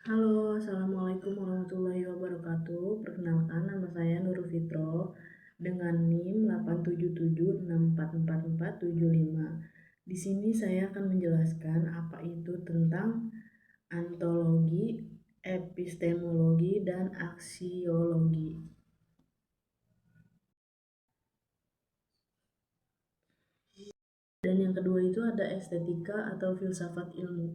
Halo, Assalamualaikum warahmatullahi wabarakatuh. Perkenalkan, nama saya Nurul Fitro dengan NIM 877644475. Di sini saya akan menjelaskan apa itu tentang antologi, epistemologi, dan aksiologi. Dan yang kedua itu ada estetika atau filsafat ilmu.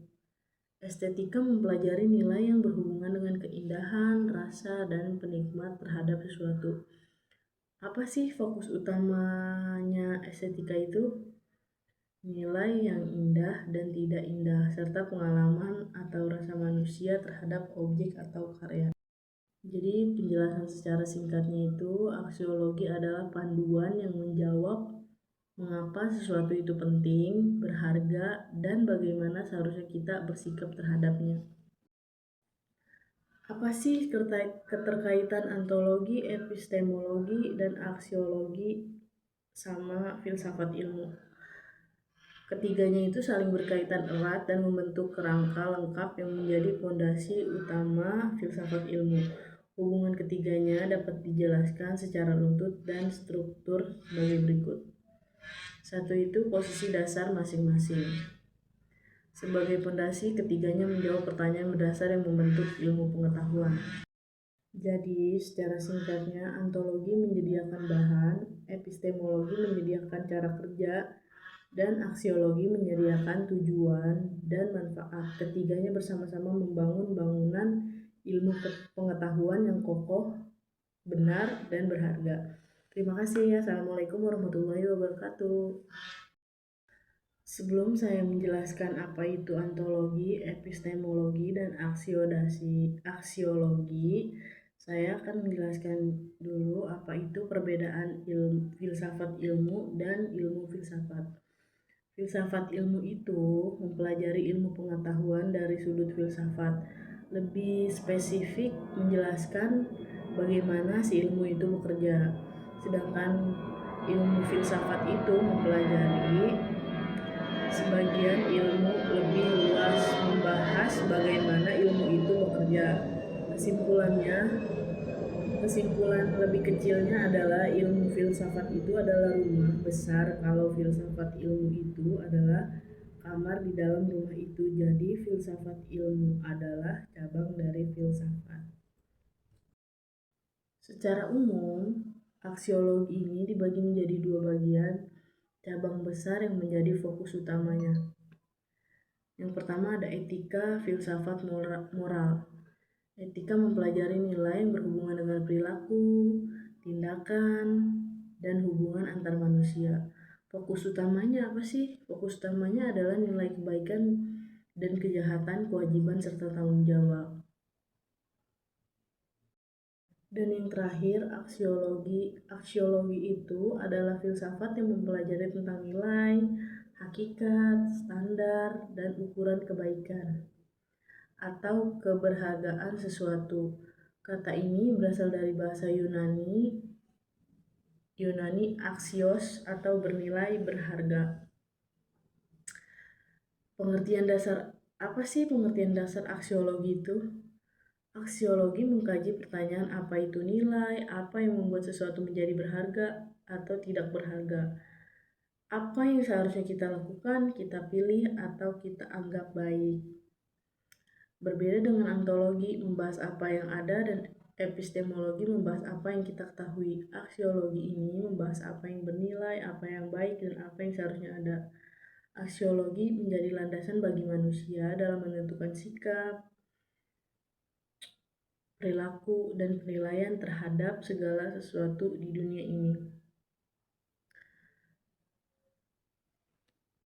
Estetika mempelajari nilai yang berhubungan dengan keindahan, rasa, dan penikmat terhadap sesuatu. Apa sih fokus utamanya estetika itu? Nilai yang indah dan tidak indah, serta pengalaman atau rasa manusia terhadap objek atau karya. Jadi penjelasan secara singkatnya itu, aksiologi adalah panduan yang menjawab mengapa sesuatu itu penting, berharga, dan bagaimana seharusnya kita bersikap terhadapnya. Apa sih keterkaitan antologi, epistemologi, dan aksiologi sama filsafat ilmu? Ketiganya itu saling berkaitan erat dan membentuk kerangka lengkap yang menjadi fondasi utama filsafat ilmu. Hubungan ketiganya dapat dijelaskan secara runtut dan struktur sebagai berikut. Satu itu posisi dasar masing-masing. Sebagai fondasi, ketiganya menjawab pertanyaan berdasar yang membentuk ilmu pengetahuan. Jadi, secara singkatnya, antologi menyediakan bahan, epistemologi menyediakan cara kerja, dan aksiologi menyediakan tujuan dan manfaat. Ketiganya bersama-sama membangun bangunan ilmu pengetahuan yang kokoh, benar, dan berharga. Terima kasih. Assalamualaikum warahmatullahi wabarakatuh. Sebelum saya menjelaskan apa itu antologi, epistemologi, dan aksiologi, saya akan menjelaskan dulu apa itu perbedaan filsafat ilmu dan ilmu filsafat. Filsafat ilmu itu mempelajari ilmu pengetahuan dari sudut filsafat. Lebih spesifik menjelaskan bagaimana si ilmu itu bekerja. Sedangkan ilmu filsafat itu mempelajari sebagian ilmu lebih luas, membahas bagaimana ilmu itu bekerja. Kesimpulan lebih kecilnya adalah ilmu filsafat itu adalah rumah besar, kalau filsafat ilmu itu adalah kamar di dalam rumah itu. Jadi filsafat ilmu adalah cabang dari filsafat. Secara umum, aksiologi ini dibagi menjadi dua bagian, cabang besar yang menjadi fokus utamanya. Yang pertama ada etika, filsafat moral. Etika mempelajari nilai yang berhubungan dengan perilaku, tindakan, dan hubungan antar manusia. Fokus utamanya apa sih? Fokus utamanya adalah nilai kebaikan dan kejahatan, kewajiban, serta tanggung jawab. Dan yang terakhir, aksiologi. Aksiologi itu adalah filsafat yang mempelajari tentang nilai, hakikat, standar, dan ukuran kebaikan atau keberhargaan sesuatu. Kata ini berasal dari bahasa Yunani aksios atau bernilai, berharga. Apa sih pengertian dasar aksiologi itu? Aksiologi mengkaji pertanyaan apa itu nilai, apa yang membuat sesuatu menjadi berharga atau tidak berharga. Apa yang seharusnya kita lakukan, kita pilih, atau kita anggap baik. Berbeda dengan antologi, membahas apa yang ada, dan epistemologi membahas apa yang kita ketahui. Aksiologi ini membahas apa yang bernilai, apa yang baik, dan apa yang seharusnya ada. Aksiologi menjadi landasan bagi manusia dalam menentukan sikap, perilaku, dan penilaian terhadap segala sesuatu di dunia ini.